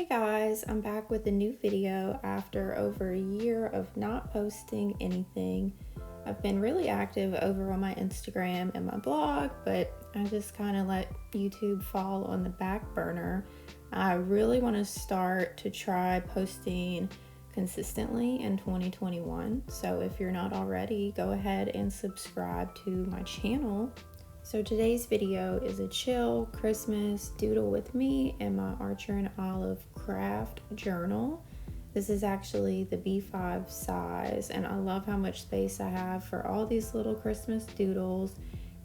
Hey guys, I'm back with a new video after over a year of not posting anything. I've been really active over on my Instagram and my blog, but I just kind of let YouTube fall on the back burner. I really want to start to try posting consistently in 2021. So if you're not already, go ahead and subscribe to my channel. So today's video is a chill Christmas doodle with me and my Archer and Olive craft journal. This is actually the B5 size, and I love how much space I have for all these little Christmas doodles,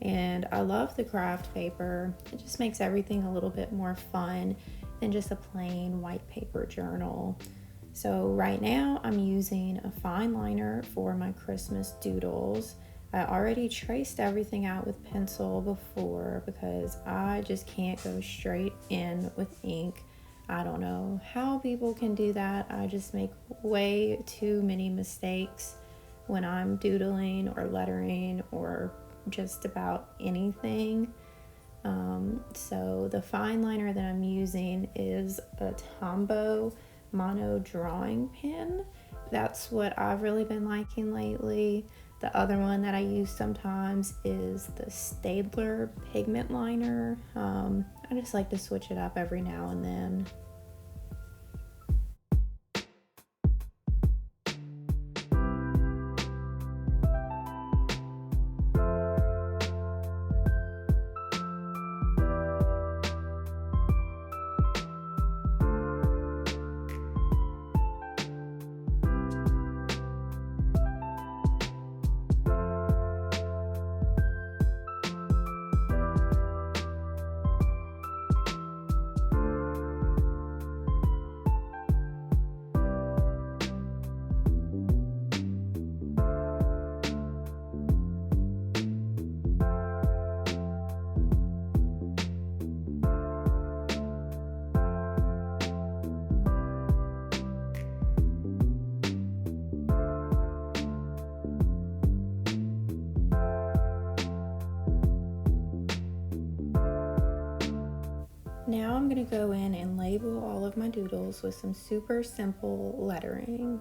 and I love the craft paper. It just makes everything a little bit more fun than just a plain white paper journal. So right now I'm using a fine liner for my Christmas doodles. I already traced everything out with pencil before because I just can't go straight in with ink. I don't know how people can do that. I just make way too many mistakes when I'm doodling or lettering or just about anything. So the fine liner that I'm using is a Tombow mono drawing pen. That's what I've really been liking lately. The other one that I use sometimes is the Staedtler pigment liner. I just like to switch it up every now and then. Now I'm going to go in and label all of my doodles with some super simple lettering.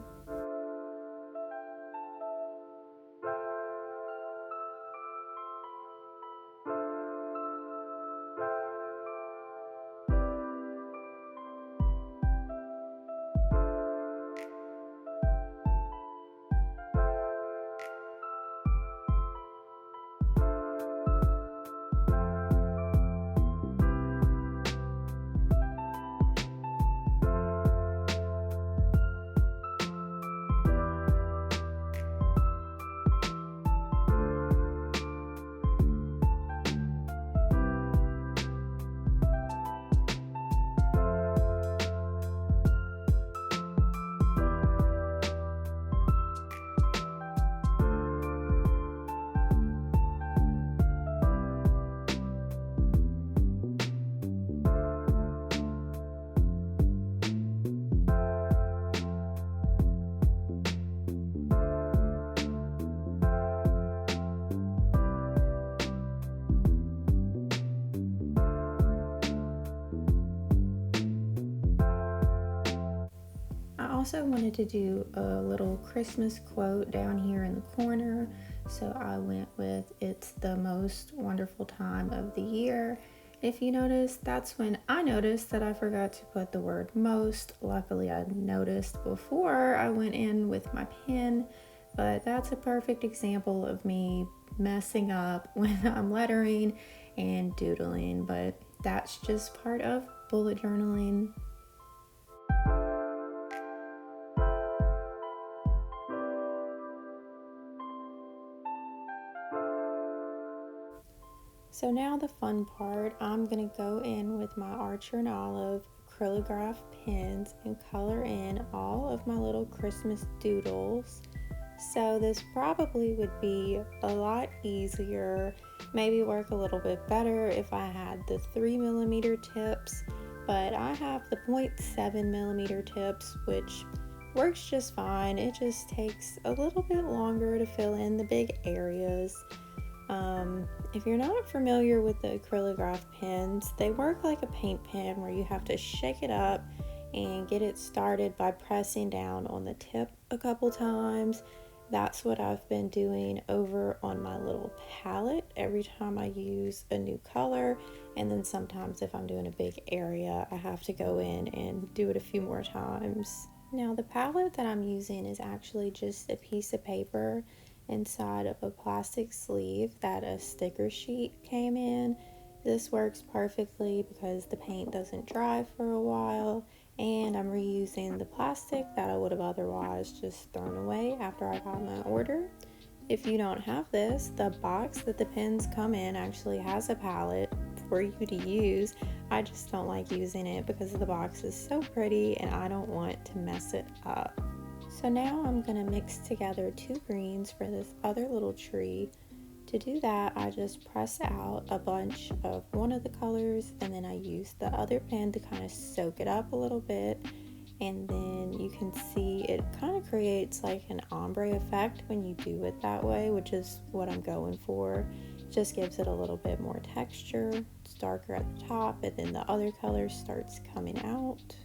I also wanted to do a little Christmas quote down here in the corner, so I went with "It's the most wonderful time of the year." If you notice, that's when I noticed that I forgot to put the word most. Luckily, I noticed before I went in with my pen, but that's a perfect example of me messing up when I'm lettering and doodling, but that's just part of bullet journaling. So now the fun part, I'm going to go in with my Archer and Olive Acrylograph pens and color in all of my little Christmas doodles. So this probably would be a lot easier, maybe work a little bit better if I had the 3mm tips, but I have the 0.7mm tips, which works just fine. It just takes a little bit longer to fill in the big areas. If you're not familiar with the Acrylograph pens, they work like a paint pen where you have to shake it up and get it started by pressing down on the tip a couple times. That's what I've been doing over on my little palette every time I use a new color, and then sometimes if I'm doing a big area I have to go in and do it a few more times. Now the palette that I'm using is actually just a piece of paper inside of a plastic sleeve that a sticker sheet came in. This works perfectly because the paint doesn't dry for a while, and I'm reusing the plastic that I would have otherwise just thrown away after I got my order. If you don't have this, the box that the pens come in actually has a palette for you to use. I just don't like using it because the box is so pretty and I don't want to mess it up. So now I'm going to mix together two greens for this other little tree. To do that, I just press out a bunch of one of the colors, and then I use the other pen to kind of soak it up a little bit, and then you can see it kind of creates like an ombre effect when you do it that way, which is what I'm going for. It just gives it a little bit more texture. It's darker at the top, and then the other color starts coming out.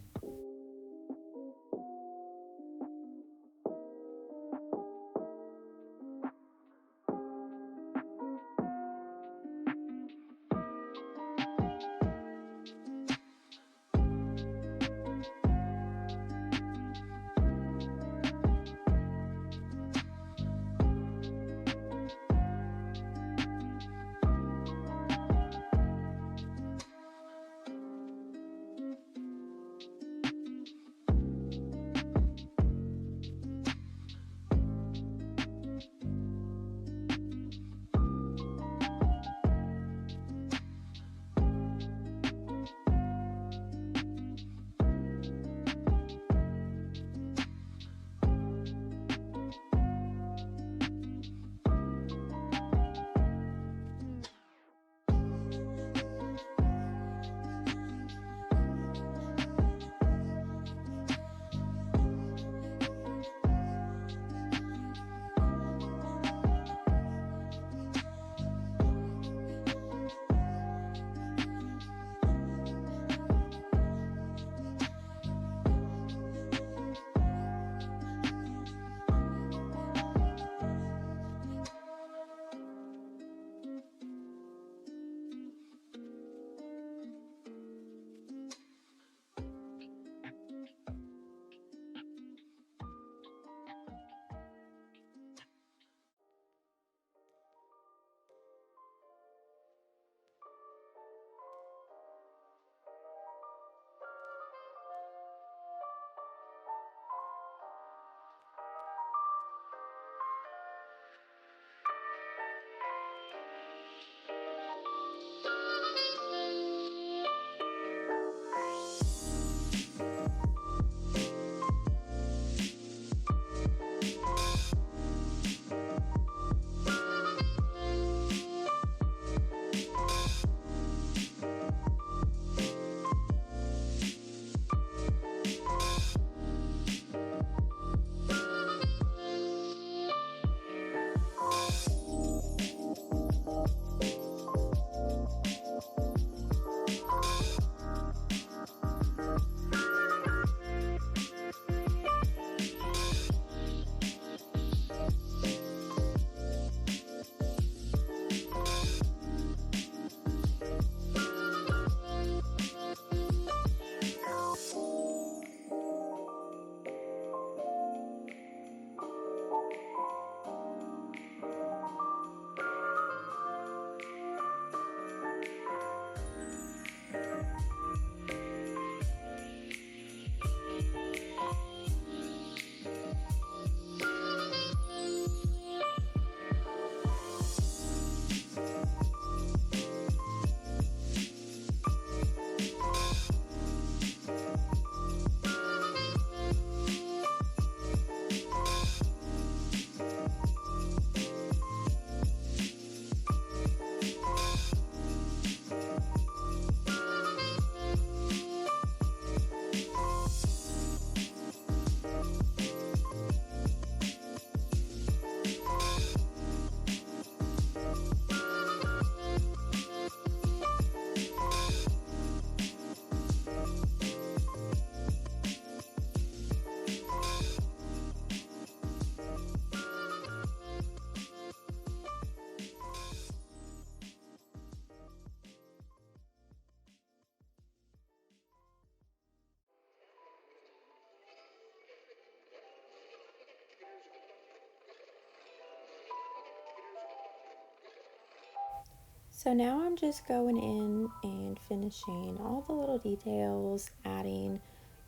So now I'm just going in and finishing all the little details, adding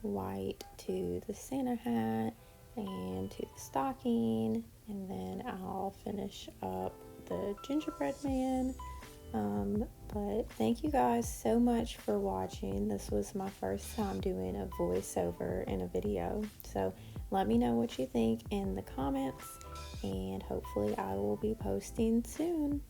white to the Santa hat and to the stocking, and then I'll finish up the gingerbread man. But thank you guys so much for watching. This was my first time doing a voiceover in a video, so let me know what you think in the comments, and hopefully I will be posting soon.